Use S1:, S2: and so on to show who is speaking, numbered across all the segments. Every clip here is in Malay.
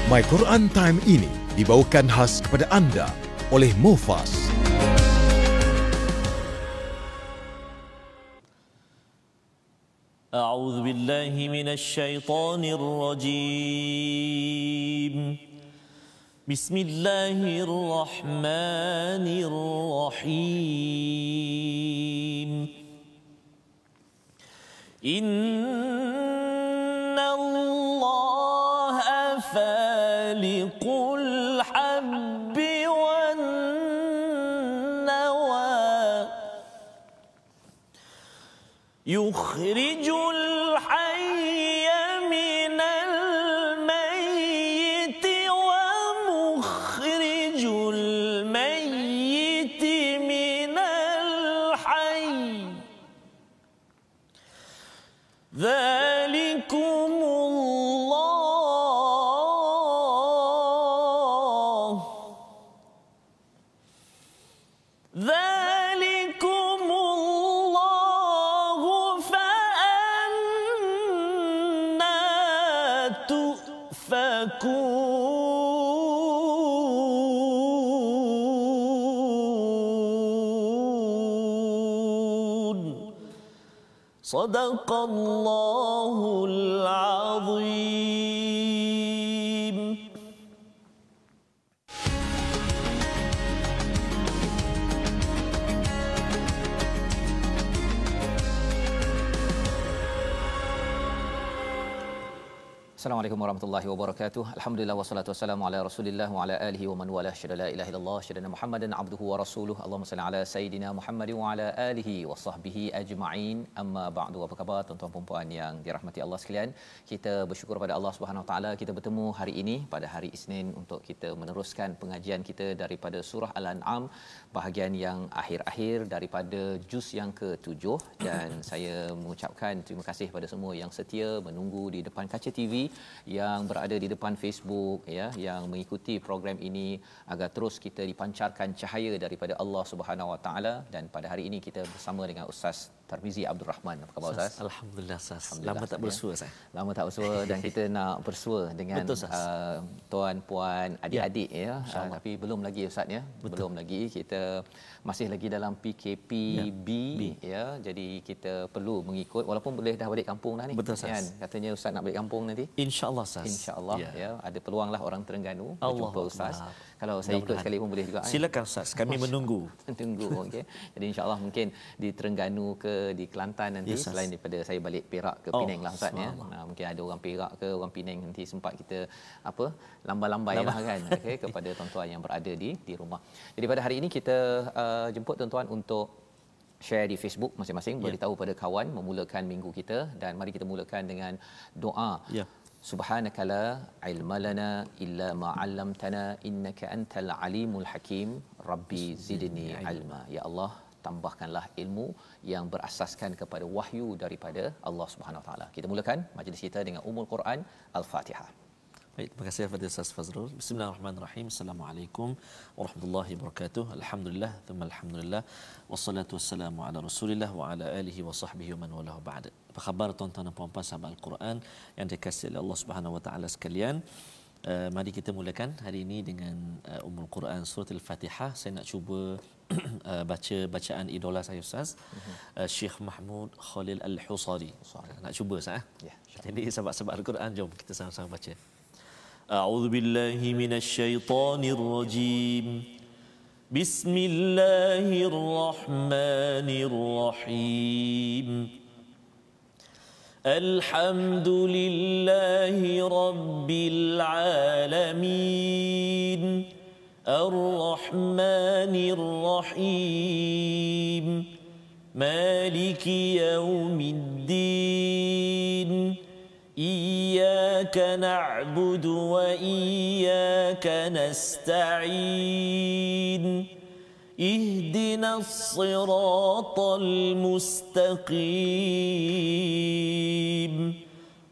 S1: My Quran Time ini dibawakan khas kepada anda oleh Mufas.
S2: أعوذ بالله من الشيطان الرجيم بسم الله الرحمن الرحيم إن الله فالق الحب والنوى يخرج الحي من الميت ومخرج الميت من الحي ذلكم الله صدق الله العظيم.
S3: Assalamualaikum warahmatullahi wabarakatuh. Alhamdulillah wassalatu wassalamu ala Rasulillah wa ala alihi wa man wala syada la ilaha illallah syada Muhammadan abduhu wa rasuluhu. Allahumma salli ala sayidina Muhammad wa ala alihi wa sahbihi ajma'in. Amma ba'du. Apa khabar tuan-tuan dan puan yang dirahmati Allah sekalian? Kita bersyukur pada Allah Subhanahu wa taala kita bertemu hari ini pada hari Isnin untuk kita meneruskan pengajian kita daripada surah Al-An'am bahagian yang akhir-akhir daripada juz yang ke-7 dan saya mengucapkan terima kasih kepada semua yang setia menunggu di depan kaca TV, yang berada di depan Facebook ya, yang mengikuti program ini agar terus kita dipancarkan cahaya daripada Allah Subhanahu Wa Taala. Dan pada hari ini kita bersama dengan Ustaz Tarmizi Abdul Rahman. Apa khabar Ustaz?
S2: Alhamdulillah Ustaz. Lama tak bersua saya.
S3: Lama tak bersua dan kita nak bersua dengan tuan puan adik-adik ya. Tapi belum lagi Ustaz ya. Belum lagi, kita masih lagi dalam PKPB ya. Jadi kita perlu mengikut walaupun boleh dah balik kampung dah ni.
S2: Betul,
S3: kan? Katanya Ustaz nak balik kampung nanti.
S2: InsyaAllah Ustaz.
S3: InsyaAllah ya. Ada peluanglah orang Terengganu berjumpa Ustaz. Kalau saya ikut sekali pun boleh juga.
S2: Silakan Ustaz, kami menunggu.
S3: Tunggu okey. Jadi insya-Allah mungkin di Terengganu ke di Kelantan nanti selain daripada saya balik Perak ke Penang lah Ustaz ya. Mungkin ada orang Perak ke orang Penang nanti sempat kita apa lambai-lambai lah kan okey kepada tuan-tuan yang berada di rumah. Jadi pada hari ini kita jemput tuan-tuan untuk share di Facebook masing-masing, beritahu pada kawan memulakan minggu kita, dan mari kita mulakan dengan doa. Subhanaka la ilma lana illa ma 'allamtana innaka antal alimul hakim. Rabbi zidni ilma. Ya Allah, tambahkanlah ilmu yang berasaskan kepada wahyu daripada Allah Subhanahu Wa Taala. Kita mulakan majlis kita dengan Ummul Quran Al-Fatihah.
S2: Baik, terima kasih kepada Ustaz Fazrul. Bismillahirrahmanirrahim. Assalamualaikum warahmatullahi wabarakatuh. Alhamdulillah, thumma alhamdulillah. Wassalatu wassalamu ala Rasulillah wa ala alihi wa sahbihi wa man walahu ba'da. Apa khabar tuan-tuan dan puan-puan sahabat Al-Quran yang dikasihi oleh Allah Subhanahu wa taala sekalian? Mari kita mulakan hari ini dengan Ummul Quran surah Al-Fatihah. Saya nak cuba baca bacaan idola saya Ustaz, Syekh Mahmud Khalil Al-Husari. Nak cuba Ustaz? Ya, jadi sahabat-sahabat Al-Quran, jom kita sama-sama baca. أعوذ بالله من الشيطان الرجيم بسم الله الرحمن الرحيم الحمد لله رب العالمين الرحمن الرحيم مالك يوم الدين إياك نعبد وإياك نستعين اهدنا الصراط المستقيم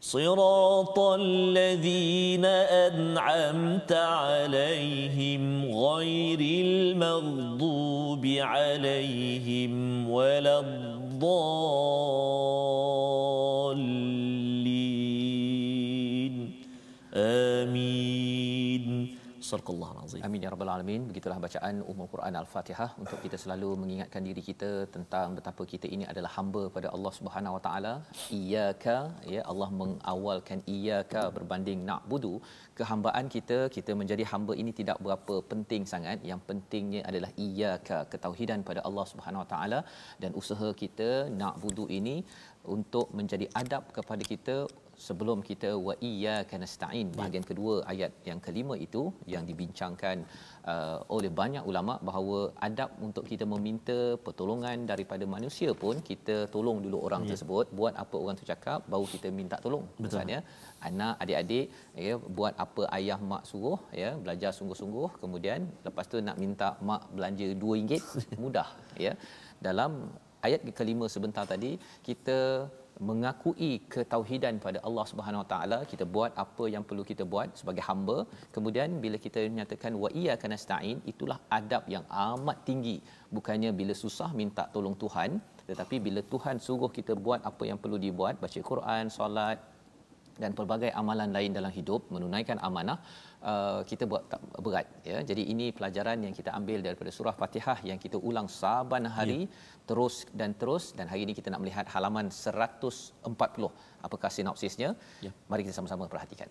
S2: صراط الذين أنعمت عليهم غير المغضوب عليهم ولا الضالين آمين. Sadaqallahul azim.
S3: Amin ya rabbal alamin. Begitulah bacaan Ummul Quran Al-Fatihah untuk kita selalu mengingatkan diri kita tentang betapa kita ini adalah hamba pada Allah Subhanahu Wa Taala. Iyyaka, ya, Allah mengawalkan iyyaka berbanding na'budu. Kehambaan kita menjadi hamba ini tidak berapa penting sangat. Yang pentingnya adalah iyyaka, ketauhidan pada Allah Subhanahu Wa Taala, dan usaha kita na'budu ini untuk menjadi adab kepada kita sebelum kita wa iyyaka nasta'in. Bahagian kedua ayat yang kelima itu yang dibincangkan oleh banyak ulama bahawa adab untuk kita meminta pertolongan daripada manusia pun kita tolong dulu orang tersebut, buat apa orang tu cakap baru kita minta tolong. Misalnya anak, adik-adik, ya, buat apa ayah mak suruh, ya, belajar sungguh-sungguh, kemudian lepas tu nak minta mak belanja RM2 mudah, ya. Dalam ayat kelima sebentar tadi kita mengakui ketauhidan pada Allah Subhanahu Wa Taala, kita buat apa yang perlu kita buat sebagai hamba. Kemudian bila kita menyatakan wa iyyaka nasta'in, itulah adab yang amat tinggi. Bukannya bila susah minta tolong Tuhan, tetapi bila Tuhan suruh kita buat apa yang perlu dibuat, baca Quran, solat dan pelbagai amalan lain dalam hidup, menunaikan amanah, kita buat tak berat, ya. Jadi ini pelajaran yang kita ambil daripada surah Fatihah yang kita ulang saban hari, terus dan hari ini kita nak melihat halaman 140. Apakah sinopsisnya? Mari kita sama-sama perhatikan.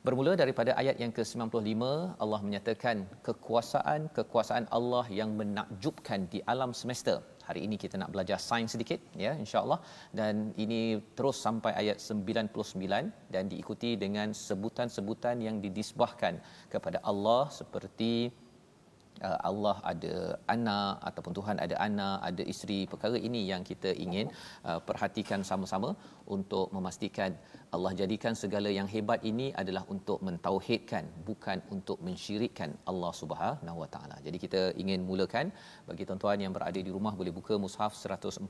S3: Bermula daripada ayat yang ke-95, Allah menyatakan kekuasaan Allah yang menakjubkan di alam semesta. Hari ini kita nak belajar sains sedikit, ya, insya-Allah, dan ini terus sampai ayat 99 dan diikuti dengan sebutan-sebutan yang didisbahkan kepada Allah seperti Allah ada anak ataupun Tuhan ada anak, ada isteri. Perkara ini yang kita ingin perhatikan sama-sama untuk memastikan Allah jadikan segala yang hebat ini adalah untuk mentauhidkan, bukan untuk mensyirikkan Allah Subhanahu Wa Taala. Jadi kita ingin mulakan. Bagi tuan-tuan yang berada di rumah boleh buka mushaf 140.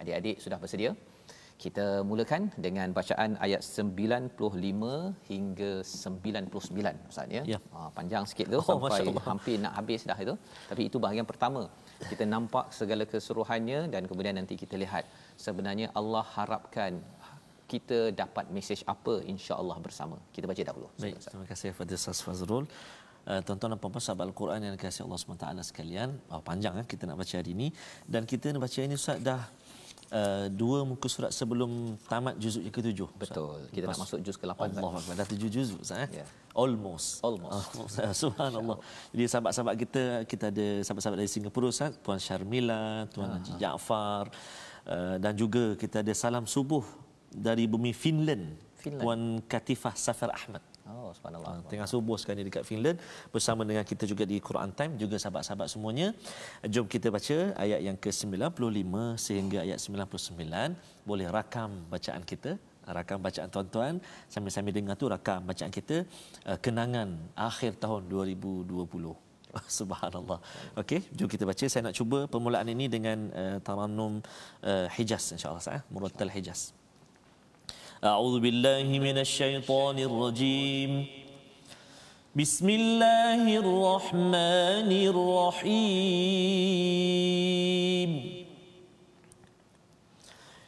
S3: Adik-adik sudah bersedia? Kita mulakan dengan bacaan ayat 95 hingga 99, Ustaz, ya. Panjang sikit tu, sampai hampir nak habis dah itu. Tapi itu bahagian pertama. Kita nampak segala keseluruhannya dan kemudian nanti kita lihat sebenarnya Allah harapkan kita dapat mesej apa, insya-Allah bersama. Kita baca dahulu.
S2: Baik, terima kasih kepada Ustaz Fazrul. Tuan-tuan dan puan-puan sahabat Al-Quran yang dikasihi Allah SWT sekalian, panjang kita nak baca hari ini, dan kita nak baca ini Ustaz dah 2 muka surat sebelum tamat juzuk yang ke-7.
S3: Betul. Kita nak masuk juz ke-8.
S2: Allahuakbar. Dah 7 juzuk Ustaz,
S3: Yeah.
S2: Almost. Subhanallah. Jadi sahabat-sahabat kita ada sahabat-sahabat dari Singapura Ustaz, Puan Syarmila, Tuan Haji Jaafar, dan juga kita ada salam subuh dari bumi Finland. Puan Katifah Safar Ahmad.
S3: Subhanallah.
S2: Tengah subuh sekarang ni dekat Finland bersama dengan kita juga di Quran Time, juga sahabat-sahabat semuanya. Jom kita baca ayat yang ke-95 sehingga ayat 99. Boleh rakam bacaan kita, rakam bacaan tuan-tuan, sambil-sambil dengar tu rakam bacaan kita, kenangan akhir tahun 2020. Subhanallah. Okey, jom kita baca. Saya nak cuba permulaan ini dengan tarannum Hijaz, insya-Allah, Murattal Hijaz. أعوذ بالله من الشيطان الرجيم بسم الله الرحمن الرحيم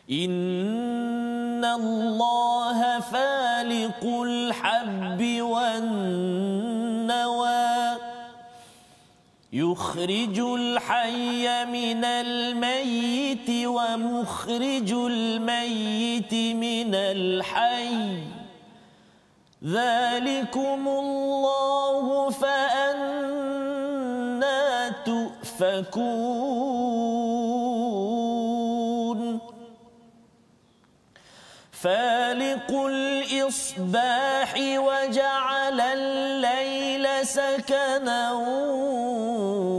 S2: إن الله فالق الحب والنوى يخرج الحي من الميت ومخرج الميت من الحي ذلكم الله فأنى تؤفكون فالق الإصباح وجعل الليل سكنا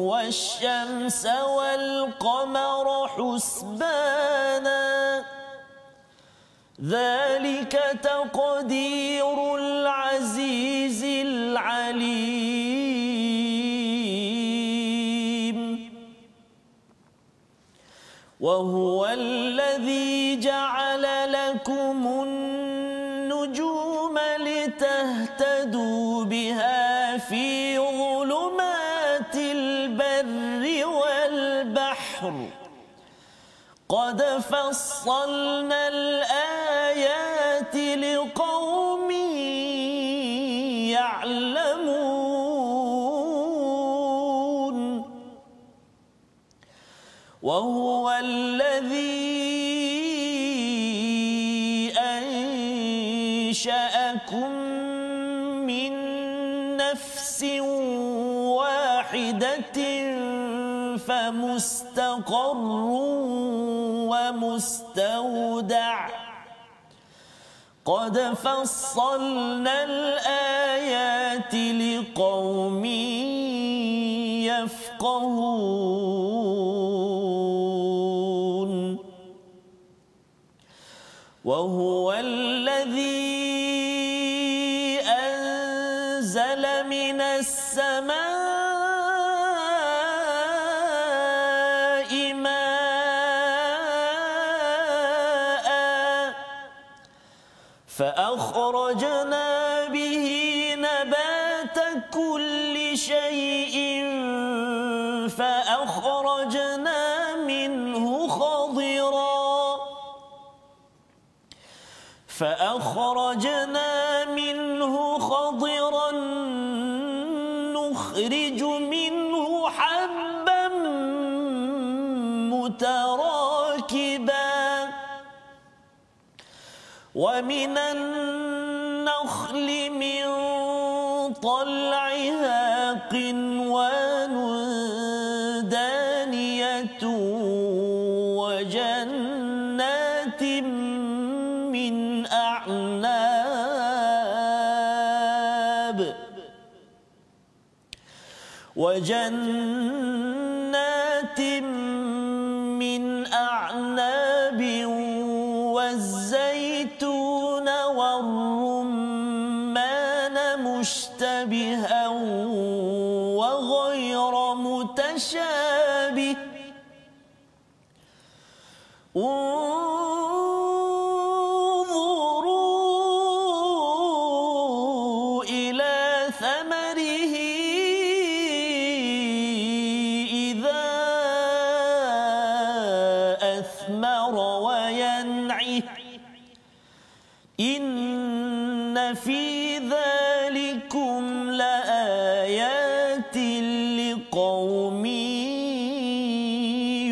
S2: والشمس والقمر حسبانا ذلك تقدير العزيز العليم وهو الذي جعل لكم النجوم لتهتدوا بها في ظلمات البر والبحر قد فصلنا الآيات لقوم يعلمون
S4: وهو الذي أنشأكم من نفس واحدة فمستقر ومستودع قد فصلنا الآيات لقوم يفقهون وهو الذي أنزل من السماء ماء فأخرجنا به نبات كل شيء فأخرجنا منه خضرا نخرج منه حبا متراكبا ومن النخل من طلعها قنوان دانية وجنات من أعناب والزيتون والرمان مشتبها وغير متشابه انظروا إلى ثمره إذا أثمر وينعه إن في ذلكم لآيات لقوم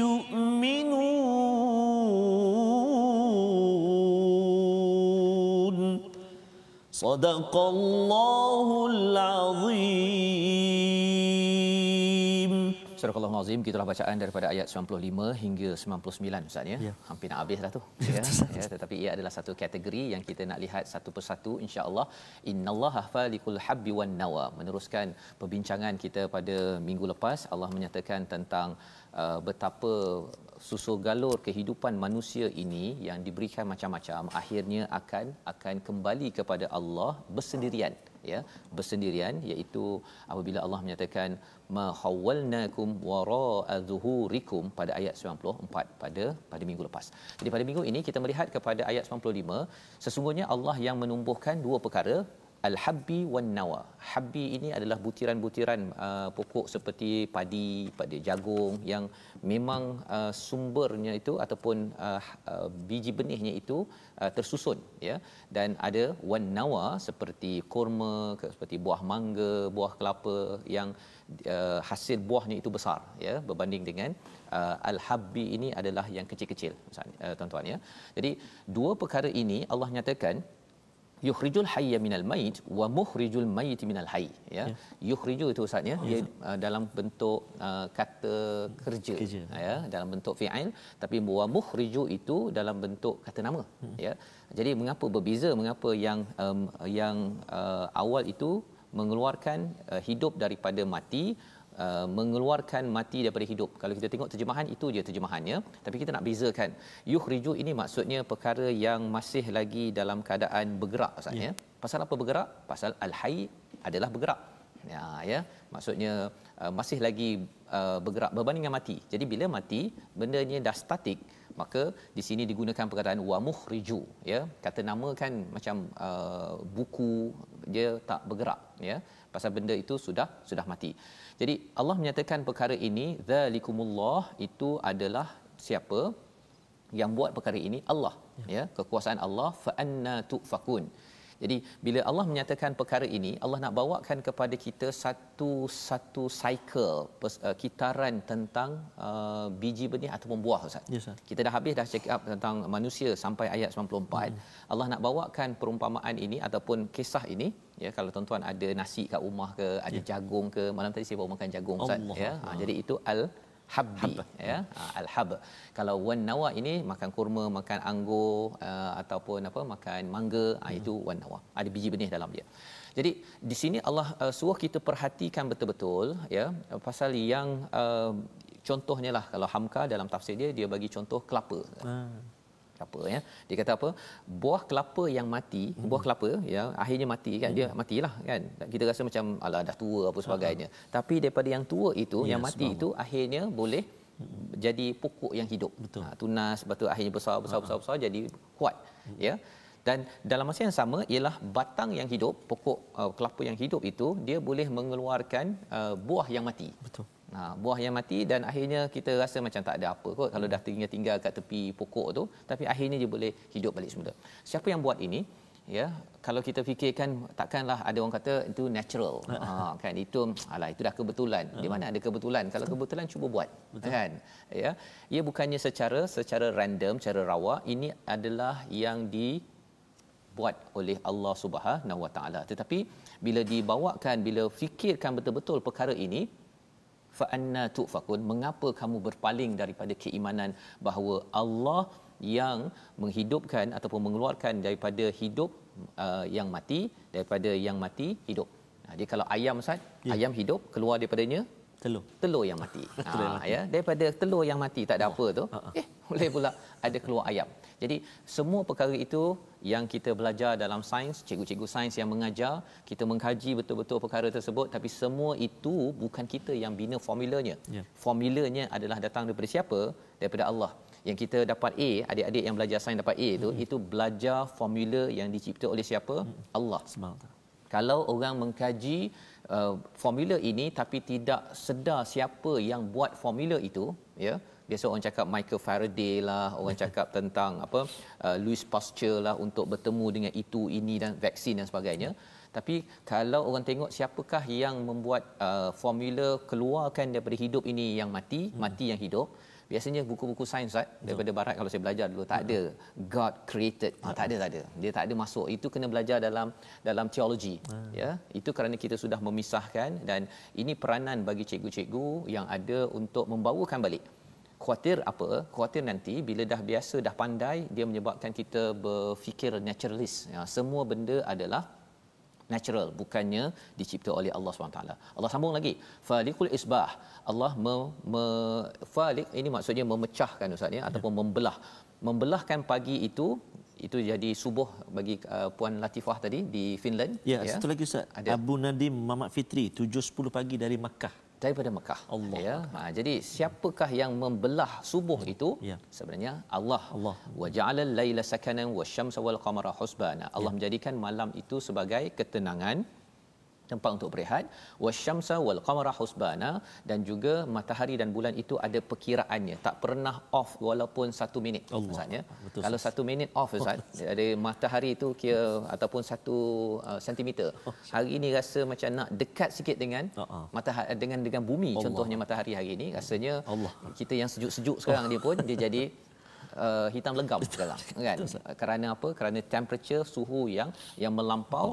S4: يؤمنون صدق الله العظيم.
S3: Surah Al-Azim, gitulah bacaan daripada ayat 95 hingga 99 Ustaz ya. Hampir nak habis dah tu ya. Tetapi ia adalah satu kategori yang kita nak lihat satu persatu insya-Allah. Innallaha falikul habbi wan nawa. Meneruskan perbincangan kita pada minggu lepas, Allah menyatakan tentang betapa susur galur kehidupan manusia ini yang diberikan macam-macam akhirnya akan kembali kepada Allah bersendirian ya, bersendirian, iaitu apabila Allah menyatakan ma hawalnakum wara'a zuhurikum pada ayat 94 pada minggu lepas. Jadi pada minggu ini kita melihat kepada ayat 95, sesungguhnya Allah yang menumbuhkan dua perkara, al-habbi wan nawa. Habbi ini adalah butiran-butiran pokok seperti padi, pada jagung yang memang sumbernya itu ataupun biji benihnya itu tersusun ya, dan ada wan nawa seperti kurma, seperti buah mangga, buah kelapa yang hasil buahnya itu besar ya, berbanding dengan al-habbi ini adalah yang kecil-kecil tuan-tuan ya. Jadi dua perkara ini Allah nyatakan yukhrijul hayya minal mayit wa mukhrijul mayit minal hayy ya. Yukhriju itu Ustaz ya, dia dalam bentuk kata kerja ya, dalam bentuk fi'il, tapi wa mukhriju itu dalam bentuk kata nama ya. Jadi mengapa berbeza, mengapa yang awal itu mengeluarkan hidup daripada mati, mengeluarkan mati daripada hidup. Kalau kita tengok terjemahan itu je terjemahannya, tapi kita nak bezakan. Yukhriju ini maksudnya perkara yang masih lagi dalam keadaan bergerak Ustaz ya. Pasal apa bergerak? Pasal al-hayy adalah bergerak. Ya, maksudnya masih lagi bergerak berbanding dengan mati. Jadi bila mati bendanya dah statik, maka di sini digunakan perkataan wa mukhriju ya. Kata nama kan macam buku, dia tak bergerak ya, pasal benda itu sudah mati. Jadi Allah menyatakan perkara ini, zalikumullah, itu adalah siapa yang buat perkara ini? Allah ya, kekuasaan Allah. Fa anna tufakun. Jadi bila Allah menyatakan perkara ini, Allah nak bawakan kepada kita satu cycle kitaran tentang biji benih ataupun buah, Ustaz.
S2: Yes, Ustaz.
S3: Kita dah habis dah check up tentang manusia sampai ayat 94. Allah nak bawakan perumpamaan ini ataupun kisah ini, ya, kalau tuan-tuan ada nasi kat rumah ke, ada jagung ke, malam tadi saya baru makan jagung, Ustaz, ya. Jadi itu al-habbi, ya, al-hab. Kalau wan nawa ini makan kurma, makan anggur, ataupun makan mangga, itu wan nawa. Ada biji benih dalam dia. Jadi di sini Allah suruh kita perhatikan betul-betul, ya, pasal yang contohnya lah, kalau Hamka dalam tafsir dia bagi contoh kelapa. Kelapa, ya. Dia kata apa? Buah kelapa yang mati, buah kelapa yang akhirnya mati kan, dia matilah kan. Kita rasa macam alah dah tua apa sebagainya. Tapi daripada yang tua itu, yang mati itu akhirnya boleh jadi pokok yang hidup. Tunas, lepas tu akhirnya besar jadi kuat, ya. Dan dalam masa yang sama ialah batang yang hidup, pokok kelapa yang hidup itu dia boleh mengeluarkan buah yang mati.
S2: Betul.
S3: Buah yang mati, dan akhirnya kita rasa macam tak ada apa kot kalau dah tinggal kat tepi pokok tu, tapi akhirnya dia boleh hidup balik semula. Siapa yang buat ini? Ya, kalau kita fikirkan, takkanlah ada orang kata itu natural. Kan itu itu dah kebetulan. Di mana ada kebetulan? Kalau kebetulan cuba buat. Betul. Kan? Ya. Ia bukannya secara random, secara rawa, ini adalah yang dibuat oleh Allah Subhanahu Wa Taala. Tetapi bila dibawakan, bila fikirkan betul-betul perkara ini, fa anna tufakun, mengapa kamu berpaling daripada keimanan bahawa Allah yang menghidupkan ataupun mengeluarkan daripada hidup yang mati, daripada yang mati hidup. Jadi kalau ayam, Ustaz, ayam hidup, keluar daripadanya telur yang mati. Ya, daripada telur yang mati tak ada apa tu, boleh pula ada keluar ayam. Jadi semua perkara itu yang kita belajar dalam sains, cikgu-cikgu sains yang mengajar, kita mengkaji betul-betul perkara tersebut, tapi semua itu bukan kita yang bina formulanya. Formulanya adalah datang daripada siapa? Daripada Allah. Yang kita dapat A, adik-adik yang belajar sains dapat A itu belajar formula yang dicipta oleh siapa? Allah. Kalau orang mengkaji formula ini tapi tidak sedar siapa yang buat formula itu, ya, biasa orang cakap Michael Faraday lah, orang cakap tentang Louis Pasteur lah untuk bertemu dengan itu, ini dan vaksin dan sebagainya. Tapi kalau orang tengok siapakah yang membuat formula keluarkan daripada hidup ini yang mati, mati yang hidup, biasanya buku-buku sains, daripada barat kalau saya belajar dulu tak ada God created, tak ada, dia tak ada masuk. Itu kena belajar dalam teologi, ya. Itu kerana kita sudah memisahkan, dan ini peranan bagi cikgu-cikgu yang ada untuk membawakan balik. Khawatir apa? Khawatir nanti bila dah biasa, dah pandai, dia menyebabkan kita berfikir naturalist, ya. Semua benda adalah natural, bukannya dicipta oleh Allah SWT. Allah sambung lagi, faliqul isbah. Allah faliq ini maksudnya memecahkan, Ustaz, ya, ataupun membelahkan pagi itu jadi subuh bagi Puan Latifah tadi di Finland.
S2: Ya, satu lagi, Ustaz. Abu Nadim Muhammad Fitri 7.10 pagi dari Makkah.
S3: Daripada Mekah. Allah. Ya. Jadi siapakah yang membelah subuh itu? Sebenarnya Allah. Wa ja'alal laila sakanan wasyamsa wal qamara husbana. Allah menjadikan malam itu sebagai ketenangan, tempat untuk berehat, wasyamsa wal qamara husbana, dan juga matahari dan bulan itu ada perkiraannya, tak pernah off walaupun 1 minit. Maksudnya kalau 1 minit off, Ustaz, ada matahari itu kira ataupun 1 sentimeter. Hari ini rasa macam nak dekat sikit dengan matahari, dengan bumi. Contohnya matahari hari ini rasanya kita yang sejuk-sejuk sekarang dia pun dia jadi hitam legam sekarang, kan? Kerana apa? Kerana temperature, suhu yang melampau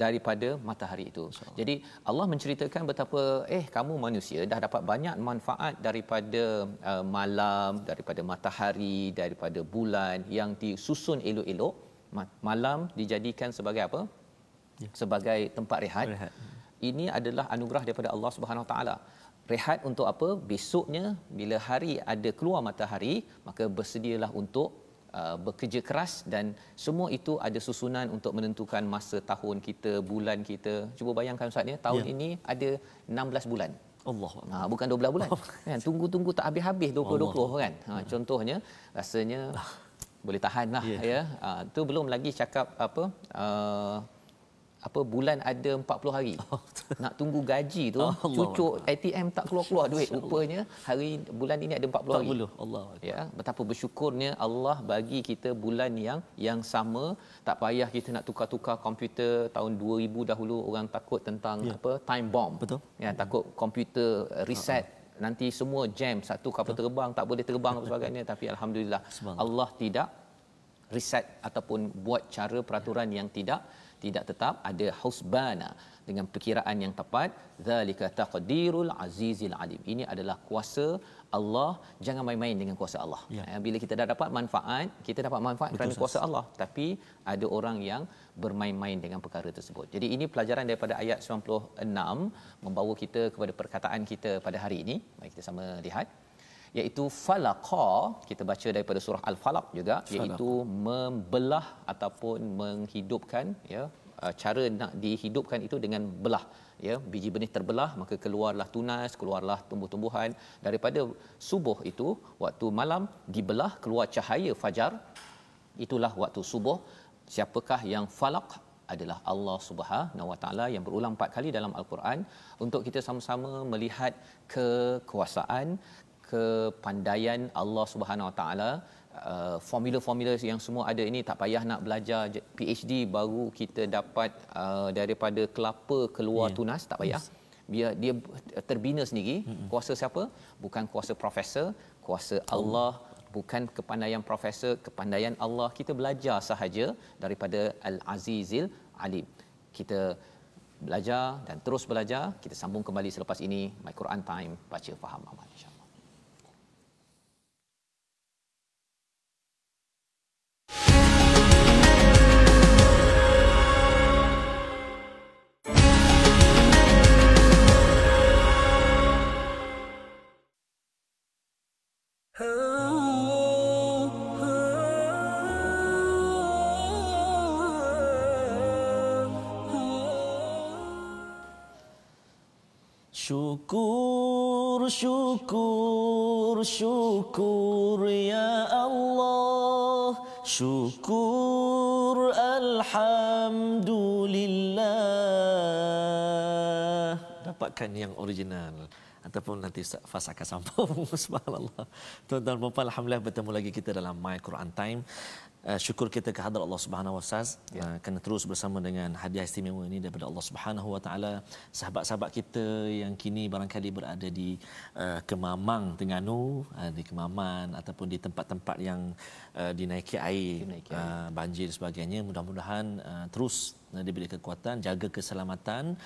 S3: daripada matahari itu. Jadi Allah menceritakan betapa kamu manusia dah dapat banyak manfaat daripada malam, daripada matahari, daripada bulan yang disusun elok-elok. Malam dijadikan sebagai apa? Sebagai tempat rehat. Ini adalah anugerah daripada Allah Subhanahu Wa Taala. Rehat untuk apa? Besoknya bila hari ada keluar matahari, maka bersedialah untuk bekerja keras, dan semua itu ada susunan untuk menentukan masa tahun kita, bulan kita. Cuba bayangkan, Ustaz, tahun ini ada 16 bulan. Allah. Bukan 12 bulan. Kan tunggu tak habis-habis 2020 kan. Contohnya rasanya boleh tahanlah, ya. Tu belum lagi cakap apa bulan ada 40 hari. Nak tunggu gaji tu, cucuk ATM tak keluar-keluar duit. Rupanya bulan ini ada 40 hari.
S2: Allah.
S3: Ya, betapa bersyukurnya Allah bagi kita bulan yang sama, tak payah kita nak tukar-tukar komputer. Tahun 2000 dahulu orang takut tentang time bomb.
S2: Betul.
S3: Ya, takut komputer reset. Nanti semua jam, satu kapal terbang tak boleh terbang dan sebagainya. Tapi alhamdulillah Allah tidak reset ataupun buat cara peraturan yang tidak tetap, ada husbana dengan perkiraan yang tepat. Zalika taqdirul azizil alim. Ini adalah kuasa Allah. Jangan main-main dengan kuasa Allah. Bila kita dah dapat manfaat, kita dapat manfaat kerana kuasa Allah, tapi ada orang yang bermain-main dengan perkara tersebut. Jadi ini pelajaran daripada ayat 96 membawa kita kepada perkataan kita pada hari ini. Mari kita sama lihat, iaitu falaqa. Kita baca daripada surah Al-Falaq juga, iaitu membelah ataupun menghidupkan, ya, cara nak dihidupkan itu dengan belah, ya, biji benih terbelah, maka keluarlah tunas, keluarlah tumbuh-tumbuhan. Daripada subuh itu, waktu malam dibelah, keluar cahaya fajar, itulah waktu subuh. Siapakah yang falaq? Adalah Allah Subhanahu Wa Taala, yang berulang 4 kali dalam Al-Quran, untuk kita sama-sama melihat kekuasaan, kepandaian Allah Subhanahu Wa Taala. Formula-formula yang semua ada ini, tak payah nak belajar PhD baru kita dapat daripada kelapa keluar tunas, tak payah. Biar dia terbina sendiri. Kuasa siapa? Bukan kuasa profesor, kuasa Allah. Bukan kepandaian profesor, kepandaian Allah. Kita belajar sahaja daripada Al-Azizil Alim. Kita belajar dan terus belajar. Kita sambung kembali selepas ini. My Quran Time, baca, faham, amal, insya-Allah.
S4: Syukur, syukur, syukur ya Allah. Syukur, alhamdulillah.
S2: Dapatkan yang original ataupun nanti Fas akan sambung. Subhanallah. Tuan-tuan dan puan, alhamdulillah bertemu lagi kita dalam My Quran Time. Syukur kita kehadrat Allah Subhanahu Wa Taala, kerana terus bersama dengan hadiah istimewa ini daripada Allah Subhanahu Wa Taala. Sahabat-sahabat kita yang kini barangkali berada di Kemamang, Terengganu, di Kemaman ataupun di tempat-tempat yang dinaiki air, banjir dan sebagainya, mudah-mudahan terus diberi kekuatan, jaga keselamatan,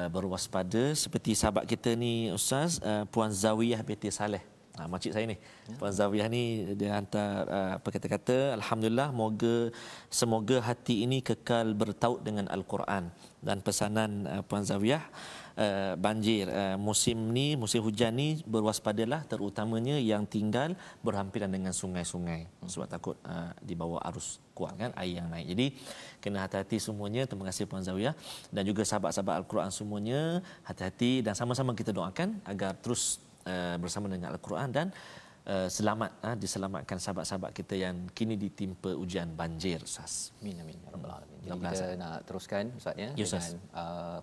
S2: berwaspada seperti sahabat kita ni Ustaz, Puan Zawiyah binti Saleh. Makcik saya ni, Puan Zawiyah ni, dia hantar apa kata-kata, alhamdulillah, semoga hati ini kekal bertaut dengan Al-Quran. Dan pesanan Puan Zawiyah, banjir musim hujan ni, berwaspadalah, terutamanya yang tinggal berhampiran dengan sungai-sungai, sebab takut dibawa arus kuat kan, air yang naik. Jadi kena hati-hati semuanya. Terima kasih Puan Zawiyah dan juga sahabat-sahabat Al-Quran semuanya, hati-hati dan sama-sama kita doakan agar terus bersama dengan Al-Quran dan diselamatkan sahabat-sahabat kita yang kini ditimpa ujian banjir, Ustaz.
S3: Amin amin ya rabbal alamin. Jadi kita nak teruskan Ustaz, ya, dengan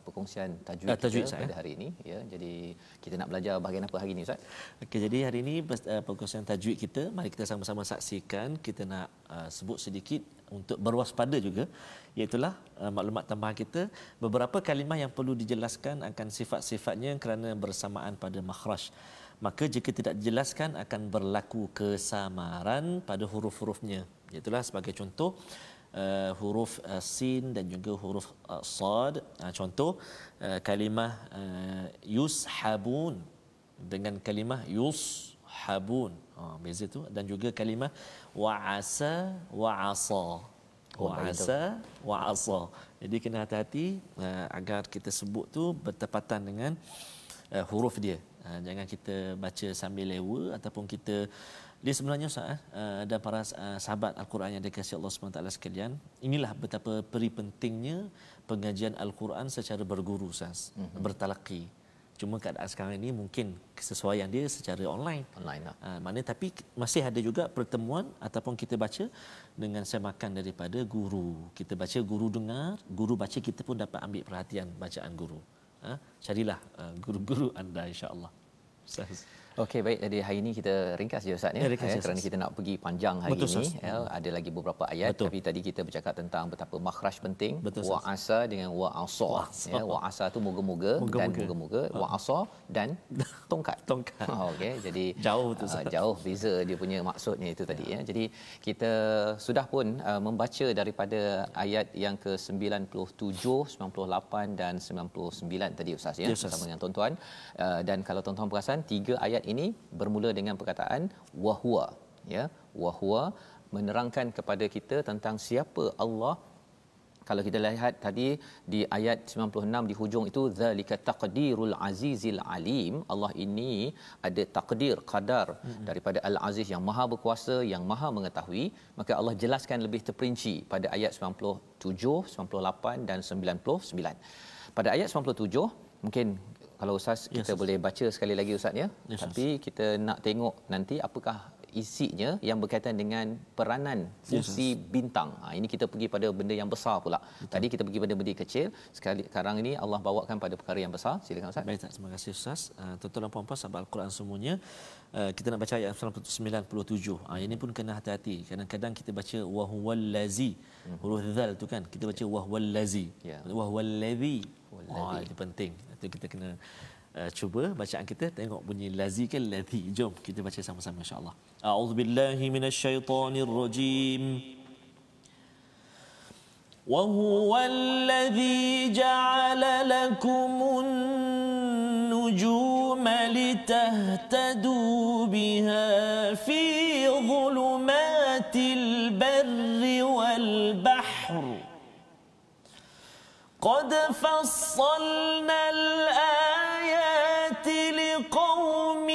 S3: perkongsian tajwid kita pada hari ini, ya. Jadi kita nak belajar bahagian apa hari ini, Ustaz?
S2: Okey, jadi hari ini perkongsian tajwid kita, mari kita sama-sama saksikan. Kita nak sebut sedikit untuk berwaspada juga, iaitulah maklumat tambahan kita, beberapa kalimah yang perlu dijelaskan akan sifat-sifatnya kerana bersamaan pada makhraj. Maka jika tidak dijelaskan akan berlaku kesamaran pada huruf-hurufnya. Itulah sebagai contoh huruf sin dan juga huruf sad. Contoh kalimah yushabun dengan kalimah yushabun. Beza tu. Dan juga kalimah wa'asa wa'asa. Wa'asa wa'asa. Jadi kena hati-hati agar kita sebut tu bertepatan dengan huruf dia. Jangan kita baca sambil lewa ataupun kita sebenarnya Ustaz dan para sahabat Al-Quran yang dikasihi Allah SWT sekalian, inilah betapa pentingnya pengajian Al-Quran secara berguru, Ustaz, bertalaqi. Cuma keadaan sekarang ini mungkin kesesuaian dia secara online
S3: lah.
S2: Maknanya tapi masih ada juga pertemuan ataupun kita baca dengan semakan daripada guru. Kita baca, guru dengar, guru baca, kita pun dapat ambil perhatian bacaan guru. Carilah guru-guru anda, insya-Allah. Ustaz.
S3: Okey, baik. Jadi hari ini kita ringkas je Ustaz ya, kerana kita nak pergi panjang hari
S2: Betul,
S3: ini ya. Ada lagi beberapa ayat.
S2: Betul.
S3: Tapi tadi kita bercakap tentang betapa makhraj penting.
S2: Betul,
S3: wa asa dengan wa asa ya. Wa asa tu moga-moga dan moga-moga, wa asa dan tongkat. Okey, jadi
S2: jauh tu
S3: jauh beza dia punya maksudnya itu tadi ya. Jadi kita sudah pun membaca daripada ayat yang ke-97, 98 dan 99 tadi Ustaz ya, bersama dengan tuan-tuan. Dan kalau tuan-tuan perasan, 3 ayat ini bermula dengan perkataan wahwa ya. Wahwa menerangkan kepada kita tentang siapa Allah. Kalau kita lihat tadi di ayat 96 di hujung itu, zalika taqdirul azizil alim. Allah ini ada takdir, qadar daripada al-aziz yang maha berkuasa, yang maha mengetahui. Maka Allah jelaskan lebih terperinci pada ayat 97, 98 dan 99. Pada ayat 97 mungkin kalau Ustaz kita boleh baca sekali lagi Ustaz ya. Tapi kita nak tengok nanti apakah isinya yang berkaitan dengan peranan fungsi bintang. Ini kita pergi pada benda yang besar pula. Tadi kita pergi pada benda kecil, sekarang ini Allah bawakan pada perkara yang besar. Silakan Ustaz.
S2: Baik, terima kasih Ustaz. Tuan-tuan dan puan-puan sahabat Al-Quran semuanya, kita nak baca ayat 97. Ini pun kena hati-hati. Kadang-kadang kita baca wahwallazi, huruf zal tu kan, kita baca wahwallazi. Wahwallazi. Itu penting. Itu kita kena cuba bacaan kita, tengok bunyi lazi ke ladhi. Jom kita baca sama-sama insya-Allah. A'udzubillahi minasyaitonirrajim. Wa huwallazi ja'ala lakumun nujuma litahtadu biha fi dhulumatil barri wal bahr. قد فصلنا الآيات لقوم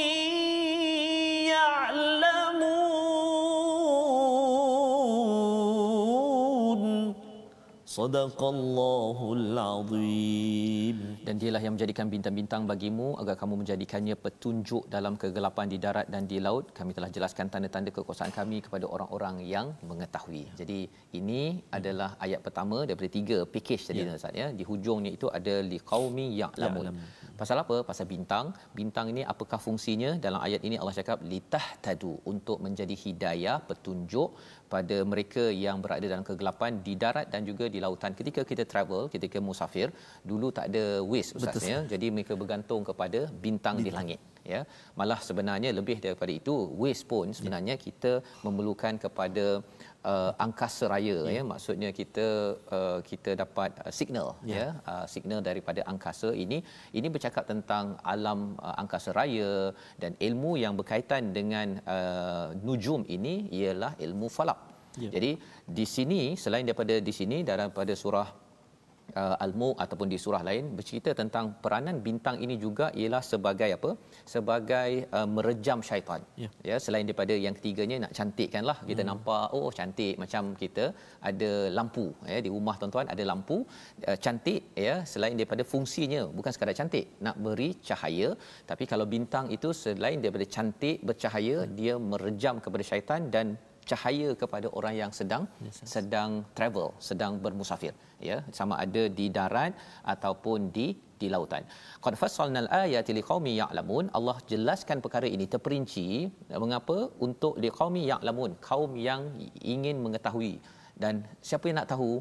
S2: يعلمون صدق الله العظيم.
S3: Dan dialah yang menjadikan bintang-bintang bagimu agar kamu menjadikannya petunjuk dalam kegelapan di darat dan di laut. Kami telah jelaskan tanda-tanda kekuasaan kami kepada orang-orang yang mengetahui. Jadi ini adalah ayat pertama daripada 3 package tadi Ustaz ya. Di hujungnya itu ada liqaumi ya'lamun. Pasal apa? Pasal bintang. Bintang ini apakah fungsinya? Dalam ayat ini Allah cakap litahtadu, untuk menjadi hidayah, petunjuk pada mereka yang berada dalam kegelapan di darat dan juga di lautan. Ketika kita travel, ketika musafir, dulu tak ada Waze Ustaz ya. Jadi mereka bergantung kepada bintang di langit ya. Malah sebenarnya lebih daripada itu, Waze pun sebenarnya kita memerlukan kepada angkasa raya ya. Maksudnya kita dapat signal ya, signal daripada angkasa ini bercakap tentang alam angkasa raya, dan ilmu yang berkaitan dengan nujum ini ialah ilmu falak. Jadi di sini, selain daripada di sini, daripada surah Al-Mulk ataupun di surah lain bercerita tentang peranan bintang ini juga ialah sebagai apa? Sebagai merejam syaitan. Ya, selain daripada yang ketiganya nak cantikkanlah, kita nampak oh cantik, macam kita ada lampu ya di rumah tuan-tuan, ada lampu cantik ya, selain daripada fungsinya bukan sekadar cantik, nak beri cahaya, tapi kalau bintang itu selain daripada cantik bercahaya, dia merejam kepada syaitan dan cahaya kepada orang yang sedang travel, sedang bermusafir ya, sama ada di darat ataupun di lautan. Qad fassalnal ayati liqaumin ya'lamun. Allah jelaskan perkara ini terperinci. Mengapa? Untuk liqaumin ya'lamun, kaum yang ingin mengetahui. Dan siapa yang nak tahu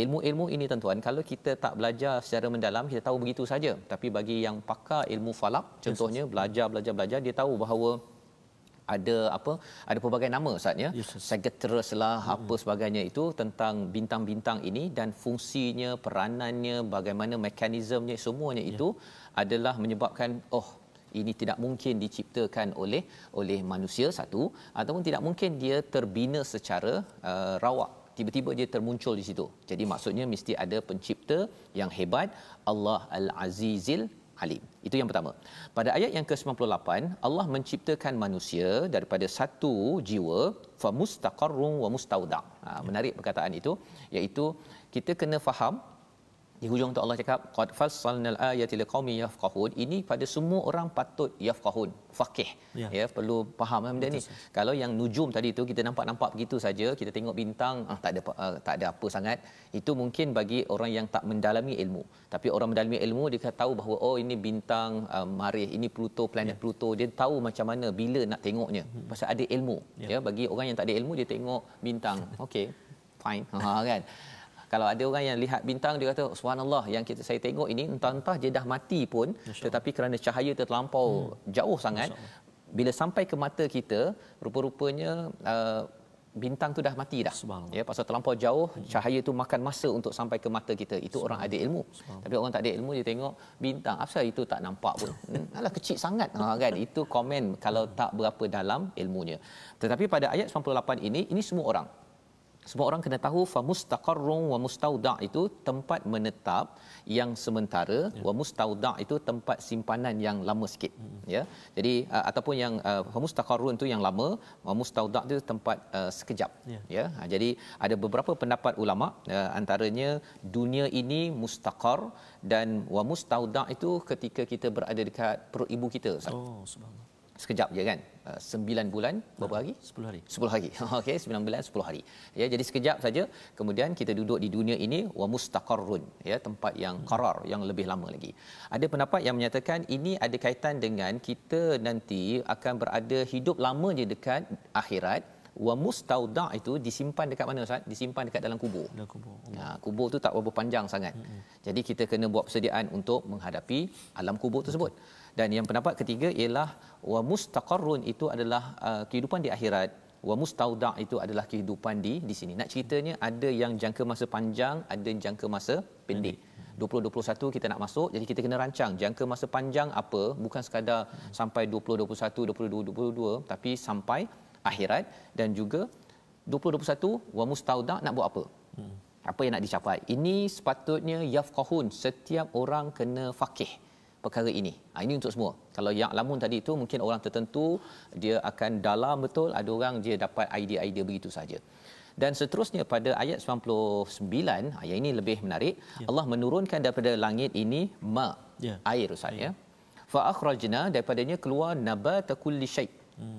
S3: ilmu-ilmu ini tuan-tuan, kalau kita tak belajar secara mendalam, kita tahu begitu saja. Tapi bagi yang pakar ilmu falak, contohnya belajar, dia tahu bahawa ada pelbagai nama Ustaz ya. Sagittarius lah, apa sebagainya, itu tentang bintang-bintang ini dan fungsinya, peranannya, bagaimana mekanismenya, semuanya itu adalah menyebabkan ini tidak mungkin diciptakan oleh manusia satu, ataupun tidak mungkin dia terbina secara rawak, tiba-tiba dia termuncul di situ. Jadi maksudnya mesti ada pencipta yang hebat, Allah Al-Azizil Halim. Itu yang pertama. Pada ayat yang ke-98, Allah menciptakan manusia daripada satu jiwa, fa mustaqarrun wa mustauda. Menarik perkataan itu, iaitu kita kena faham Di hujung tu Allah cakap qad fassalnal ayati liqaumin yafqahun. Ini pada semua orang patut yafqahun, faqih. Ya, perlu faham benda ni. Kalau yang nujum tadi tu kita nampak begitu saja, kita tengok bintang tak ada apa sangat. Itu mungkin bagi orang yang tak mendalami ilmu. Tapi orang mendalami ilmu dia tahu bahawa oh ini bintang Marikh, ini Pluto, planet Pluto. Dia tahu macam mana bila nak tengoknya. Pasal ada ilmu. Ya, bagi orang yang tak ada ilmu dia tengok bintang. Okey, fine. Kan? Kalau ada orang yang lihat bintang dia kata subhanallah, yang saya tengok ini entah-entah dia dah mati pun, tetapi kerana cahaya terlampau jauh sangat, bila sampai ke mata kita rupa-rupanya bintang tu dah mati dah. Ya, pasal terlampau jauh, cahaya tu makan masa untuk sampai ke mata kita. Itu orang ada ilmu. Tapi orang tak ada ilmu dia tengok bintang, apa itu tak nampak pun. Alah kecil sangat. Kan itu komen kalau tak berapa dalam ilmunya. Tetapi pada ayat 98 ini semua orang. Semua orang kena tahu fa mustaqarrun wa mustauda' itu tempat menetap yang sementara, wa mustauda' itu tempat simpanan yang lama sikit. Ya. Jadi ataupun yang fa mustaqarrun itu yang lama, wa mustauda' itu tempat sekejap. Ya. Jadi ada beberapa pendapat ulama, antaranya dunia ini mustaqar dan wa mustauda' itu ketika kita berada dekat perut ibu kita.
S2: Oh, subhanallah.
S3: Sekejap je kan, 9 bulan berapa hari?
S2: 10 hari.
S3: 10 hari. Okey, 9 bulan 10 hari. Ya, jadi sekejap saja kemudian kita duduk di dunia ini wa mustaqarrun, ya, tempat yang qarar, yang lebih lama lagi. Ada pendapat yang menyatakan ini ada kaitan dengan kita nanti akan berada hidup lama je dekat akhirat. Wa mustauda' itu disimpan dekat mana Ustaz? Disimpan dekat dalam kubur.
S2: Dalam kubur.
S3: Kubur tu tak berapa panjang sangat. Jadi kita kena buat persediaan untuk menghadapi alam kubur tersebut. Dan yang pendapat ketiga ialah wa mustaqarrun itu adalah kehidupan di akhirat, wa mustauda' itu adalah kehidupan di sini. Nak ceritanya ada yang jangka masa panjang, ada jangka masa pendek. 2021 kita nak masuk, jadi kita kena rancang jangka masa panjang apa, bukan sekadar sampai 2021, 2022, tapi sampai akhirat, dan juga 2021 wa mustauda' nak buat apa? Apa yang nak dicapai? Ini sepatutnya yafqahun, setiap orang kena faqih perkara ini. Ini untuk semua. Kalau yang lamun tadi itu mungkin orang tertentu dia akan dalam betul, ada orang dia dapat idea-idea begitu saja. Dan seterusnya pada ayat 99, ayat ini lebih menarik. Allah menurunkan daripada langit ini air Ustaz, ya. Fa akhrajna, daripadanya keluar nabata kulli syai'.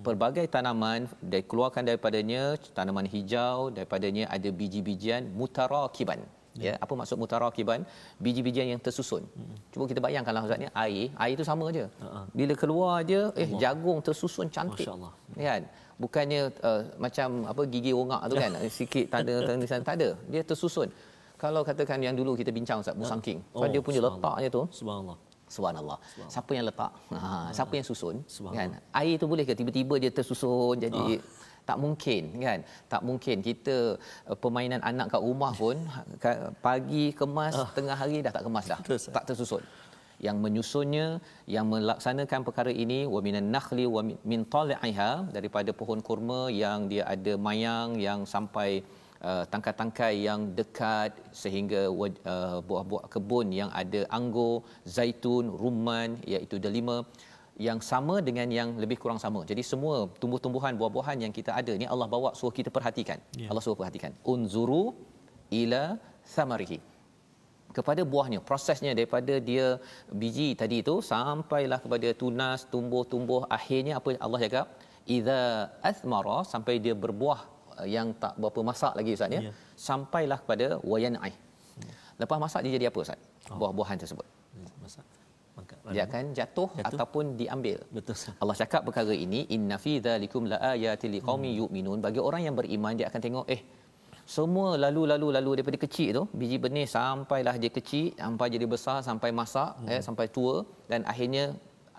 S3: Pelbagai tanaman dikeluarkan daripadanya, tanaman hijau, daripadanya ada biji-bijian mutarakiban. Ya, apa maksud mutarakiban? Biji-bijian yang tersusun. Cuba kita bayangkanlah Ustaz ni, air itu sama aje. Bila keluar aje jagung tersusun cantik. Masya-Allah. Kan? Bukannya macam apa gigi rongak tu kan, sikit tanda tak ada. Dia tersusun. Kalau katakan yang dulu kita bincang Ustaz musangking, dia punya letaknya tu.
S2: Subhanallah.
S3: Subhanallah. Siapa yang letak? Siapa yang susun? Kan? Air tu boleh ke tiba-tiba dia tersusun jadi tak mungkin kan? Tak mungkin. Kita permainan anak kat rumah pun pagi kemas, tengah hari dah tak kemas dah. Tak tersusun. Yang menyusunnya, yang melaksanakan perkara ini, wa minan nakhli wa min tal'iha, daripada pohon kurma yang dia ada mayang yang sampai tangkai-tangkai yang dekat, sehingga buah-buah kebun yang ada anggur, zaitun, rumman, iaitu delima, yang sama dengan yang lebih kurang sama. Jadi semua tumbuh-tumbuhan, buah-buahan yang kita ada ni Allah bawa suruh kita perhatikan. Allah suruh perhatikan. Unzuru ila samarihi. Kepada buahnya, prosesnya daripada dia biji tadi itu sampailah kepada tunas, tumbuh, akhirnya apa Allah cakap? Idza athmara, sampai dia berbuah yang tak berapa masak lagi Ustaz, ya. Sampailah kepada wayan'ai. Lepas masak dia jadi apa Ustaz? Buah-buahan tersebut. Masak. Dia akan jatuh ataupun diambil.
S2: Betul.
S3: Allah cakap perkara ini, inna fi dzalikum laayatil liqaumin yu'minun. Bagi orang yang beriman, dia akan tengok semua lalu daripada kecil tu, biji benih sampailah dia kecil, sampai jadi besar, sampai masak, sampai tua, dan akhirnya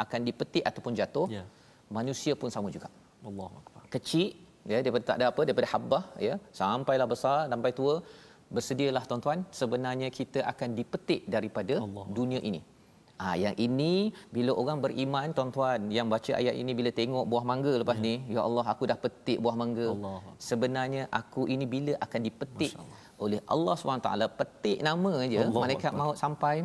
S3: akan dipetik ataupun jatuh. Manusia pun sama juga. Allahuakbar. Kecil, ya, daripada tak ada apa, daripada habbah, ya, sampailah besar, sampai tua. Bersedialah tuan-tuan, sebenarnya kita akan dipetik daripada dunia ini. Yang ini bila orang beriman, tuan-tuan yang baca ayat ini, bila tengok buah mangga lepas ni, ya Allah, aku dah petik buah mangga. Sebenarnya aku ini bila akan dipetik oleh Allah SWT, petik nama aja, malaikat maut sampai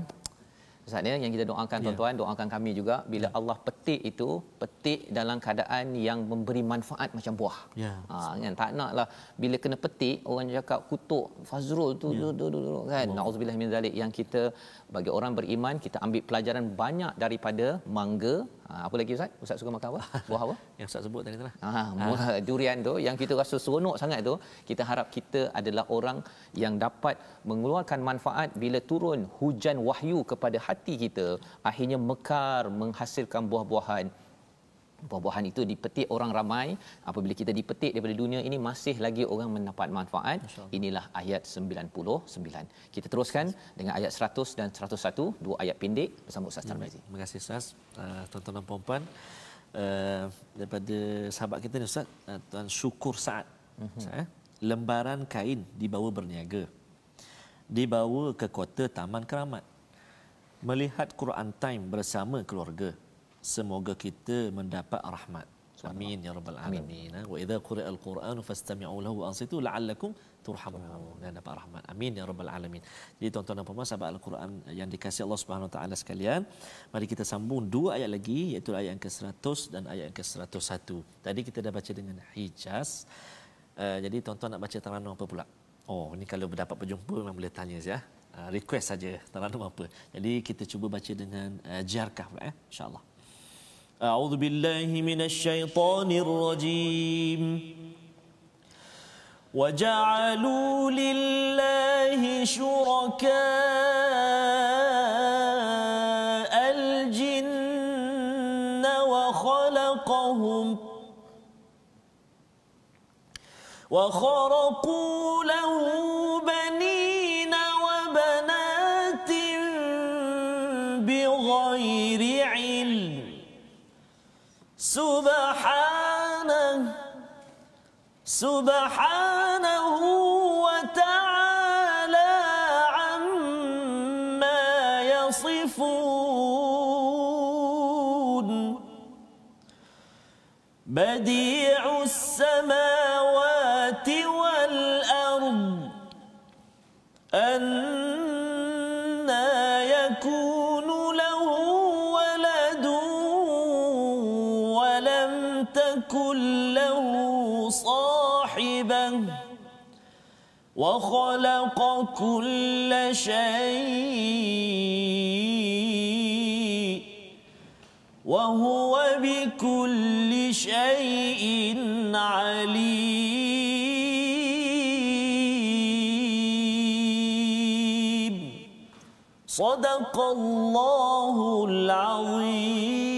S3: Ustaz ya, yang kita doakan tuan-tuan, doakan kami juga bila Allah petik itu, petik dalam keadaan yang memberi manfaat macam buah. Kan tak naklah bila kena petik orang cakap kutuk Fazrul tu kan. Nauzubillah min zalik. Yang kita bagi orang beriman kita ambil pelajaran banyak daripada mangga. Apa lagi Ustaz? Ustaz suka makan apa? Buah apa?
S2: Yang Ustaz sebut tadi tu lah.
S3: Buah durian tu yang kita rasa seronok sangat tu, kita harap kita adalah orang yang dapat mengeluarkan manfaat bila turun hujan wahyu kepada hati kita, akhirnya mekar menghasilkan buah-buahan. Buah-buahan itu dipetik orang ramai. Apabila kita dipetik daripada dunia ini, masih lagi orang mendapat manfaat. Inilah ayat 99. Kita teruskan dengan ayat 100 dan 101, dua ayat pendek bersama Ustaz Tarmizi.
S2: Terima kasih Ustaz. Tuan-tuan dan puan-puan, daripada sahabat kita ni Ustaz, Tuan Syukur Saad. Lembaran kain dibawa berniaga, dibawa ke kota Taman Keramat, melihat Quran Time bersama keluarga. Semoga kita mendapat rahmat. Amin ya rabbal alamin. Wa idza quri'a al-Qur'anu fastami'u lahu wa ansitu la'allakum turhamun. Dan dapat rahmat. Amin ya rabbal alamin. Jadi tuan-tuan dan puan-puan sahabat Al-Quran yang dikasihi Allah Subhanahu wa taala sekalian, mari kita sambung dua ayat lagi, iaitu ayat yang ke-100 dan ayat yang ke-101. Tadi kita dah baca dengan Hijaz. Jadi tuan-tuan nak baca Taranum apa pula? Oh, ini kalau berdapat berjumpa memang boleh tanya saja. Request saja Taranum apa. Jadi kita cuba baca dengan Jarkah pula insya-Allah. أعوذ بالله من الشيطان الرجيم وجعلوا لله شركاء الجن وخرقوا له بنين وبنات بغير علم سبحانه وتعالى عما يصفون بديع السماوات والأرض أنى يكون له ولد ولم تكن له صاحبة وخلق كل شيء وهو بكل شيء عليم صدق الله العظيم.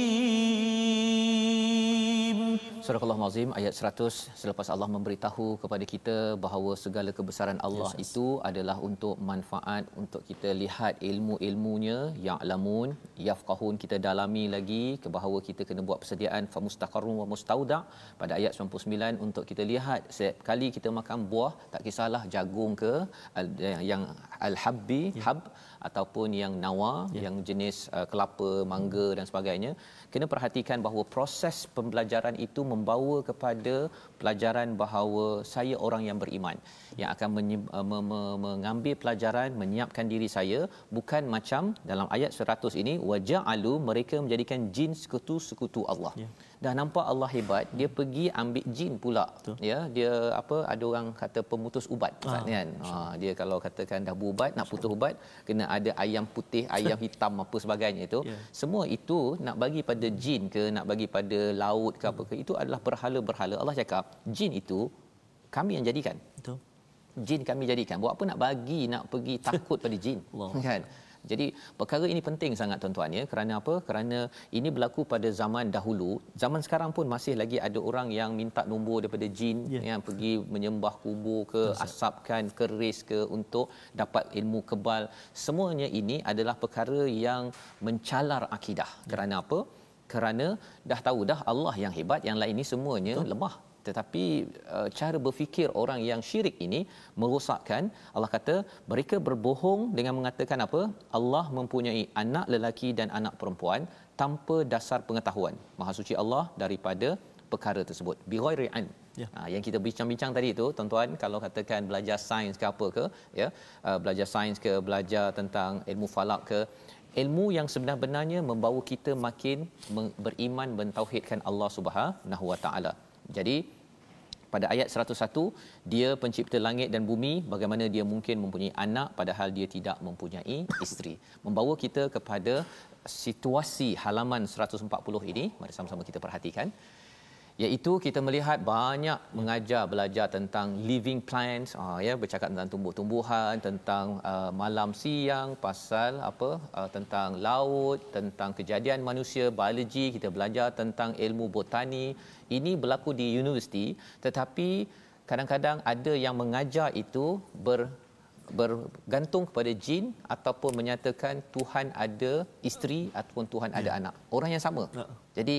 S3: Surah Al-Azim ayat 100, selepas Allah memberitahu kepada kita bahawa segala kebesaran Allah itu adalah untuk manfaat, untuk kita lihat ilmu-ilmunya, ya'lamun, yafqahun, kita dalami lagi ke bahawa kita kena buat persediaan famustaqarrun wa mustauda pada ayat 99 untuk kita lihat setiap kali kita makan buah, tak kisahlah jagung ke yang al-habbi, hab ataupun yang nawa, yang jenis kelapa, mangga dan sebagainya, kena perhatikan bahawa proses pembelajaran itu membawa kepada pelajaran bahawa saya orang yang beriman yang akan mengambil pelajaran, menyiapkan diri saya, bukan macam dalam ayat 100 ini waja'alu, mereka menjadikan jin sekutu Allah. Dah nampak Allah hebat, dia pergi ambil jin pula. Ya, dia ada orang kata pemutus ubat kan. Dia kalau katakan dah berubat, nak putus ubat, kena ada ayam putih, ayam hitam apa sebagainya itu. Semua itu nak bagi pada jin ke, nak bagi pada laut ke apa ke, itu adalah berhala-berhala. Allah cakap jin itu kami yang jadikan. Betul. Jin kami jadikan. Buat apa nak bagi, nak pergi takut pada jin kan? Jadi perkara ini penting sangat tuan-tuan ya. Kerana apa? Kerana ini berlaku pada zaman dahulu. Zaman sekarang pun masih lagi ada orang yang minta nombor daripada jin, yang pergi menyembah kubur ke, asapkan keris ke untuk dapat ilmu kebal. Semuanya ini adalah perkara yang mencalar akidah. Kerana apa? Kerana dah tahu dah Allah yang hebat, yang lain ini semuanya lemah. Tetapi cara berfikir orang yang syirik ini merosakkan. Allah kata mereka berbohong dengan mengatakan apa? Allah mempunyai anak lelaki dan anak perempuan tanpa dasar pengetahuan. Maha suci Allah daripada perkara tersebut. Bi ghairi ilm. Yang kita bincang-bincang tadi itu tuan-tuan, kalau katakan belajar sains ke apa ke, belajar sains ke, belajar tentang ilmu falak ke, ilmu yang sebenar-benarnya membawa kita makin beriman mentauhidkan Allah Subhanahu Wa Taala. Jadi pada ayat 101, dia pencipta langit dan bumi, bagaimana dia mungkin mempunyai anak padahal dia tidak mempunyai isteri. Membawa kita kepada situasi halaman 140 ini, mari sama-sama kita perhatikan. Iaitu kita melihat banyak belajar tentang living plants, bercakap tentang tumbuh-tumbuhan, tentang malam siang, pasal tentang laut, tentang kejadian manusia, biologi, kita belajar tentang ilmu botani. Ini berlaku di universiti, tetapi kadang-kadang ada yang mengajar itu bergantung kepada jin ataupun menyatakan Tuhan ada isteri ataupun Tuhan ada anak. Orang yang sama. Jadi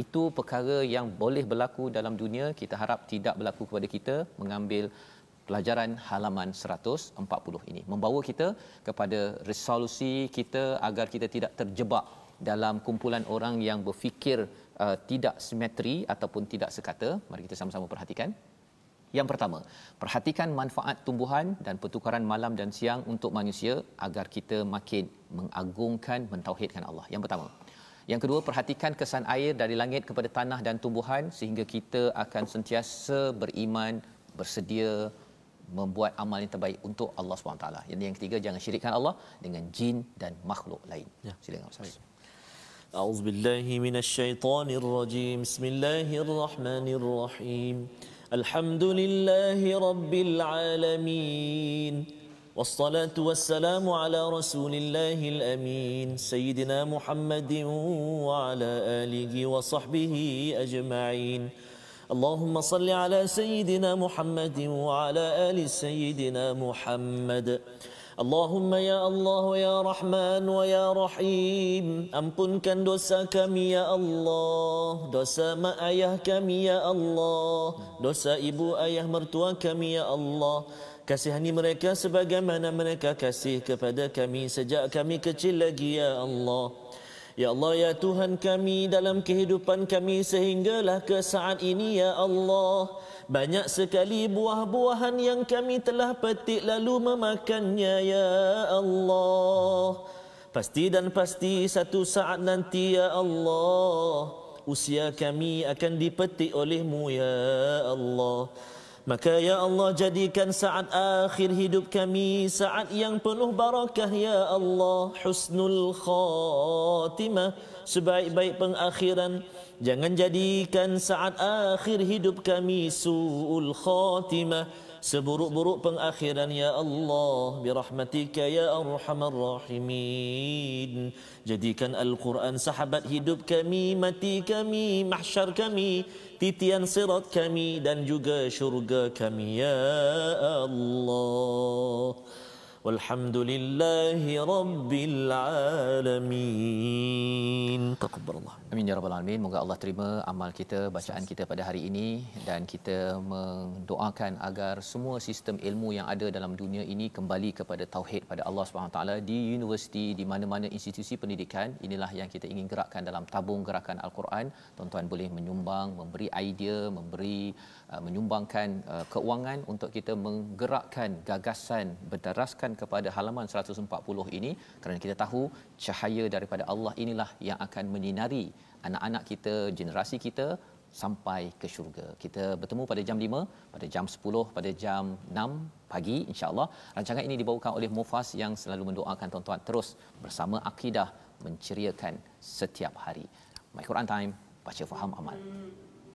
S3: itu perkara yang boleh berlaku dalam dunia, kita harap tidak berlaku kepada kita. Mengambil pelajaran halaman 140 ini membawa kita kepada resolusi kita agar kita tidak terjebak dalam kumpulan orang yang berfikir tidak simetri ataupun tidak sekata. Mari kita sama-sama perhatikan. Yang pertama, perhatikan manfaat tumbuhan dan pertukaran malam dan siang untuk manusia agar kita makin mengagungkan, mentauhidkan Allah. Yang pertama. Yang kedua, perhatikan kesan air dari langit kepada tanah dan tumbuhan sehingga kita akan sentiasa beriman, bersedia membuat amal yang terbaik untuk Allah SWT. Yang ketiga, jangan syirikkan Allah dengan jin dan makhluk lain. Silakan Ustaz.
S4: أعوذ بالله من الشيطان الرجيم بسم الله الرحمن الرحيم الحمد لله رب العالمين والصلاة والسلام على رسول الله الأمين سيدنا محمد وعلى آله وصحبه أجمعين اللهم صل على سيدنا محمد وعلى آل سيدنا محمد Allahumma ya Allah ya Rahman wa ya Rahim, ampunkan dosa kami ya Allah, dosa mak ayah kami ya Allah, dosa ibu ayah mertua kami ya Allah. Kasihani mereka sebagaimana mereka kasih kepada kami sejak kami kecil lagi ya Allah. Ya Allah ya Tuhan kami, dalam kehidupan kami sehinggalah ke saat ini ya Allah, banyak sekali buah-buahan yang kami telah petik lalu memakannya ya Allah. Pasti dan pasti satu saat nanti ya Allah, usia kami akan dipetik oleh-Mu ya Allah. Maka ya Allah, jadikan saat akhir hidup kami saat yang penuh barakah ya Allah, husnul khatimah, sebaik-baik pengakhiran. Jangan jadikan saat akhir hidup kami su'ul khatimah, seburuk-buruk pengakhiran ya Allah, birahmatika ya arhamar rahimin. Jadikan Al-Quran sahabat hidup kami, mati kami, mahsyar kami, titian sirat kami dan juga syurga kami ya Allah. Walhamdulillahi Rabbil Alamin. Taqabbalallah.
S3: Amin ya rabbal alamin. Moga Allah terima amal kita, bacaan kita pada hari ini, dan kita mendoakan agar semua sistem ilmu yang ada dalam dunia ini kembali kepada tauhid pada Allah Subhanahu taala. Di universiti, di mana-mana institusi pendidikan, inilah yang kita ingin gerakkan dalam tabung gerakan Al-Quran. Tuan-tuan boleh menyumbang, memberi idea, menyumbangkan keuangan untuk kita menggerakkan gagasan berdaraskan kepada halaman 140 ini, kerana kita tahu cahaya daripada Allah inilah yang akan menyinari anak-anak kita, generasi kita sampai ke syurga. Kita bertemu pada jam 5, pada jam 10, pada jam 6 pagi insya-Allah. Rancangan ini dibawakan oleh Mufas yang selalu mendoakan tuan-tuan terus bersama akidah menceriakan setiap hari. My Quran Time, baca faham amal.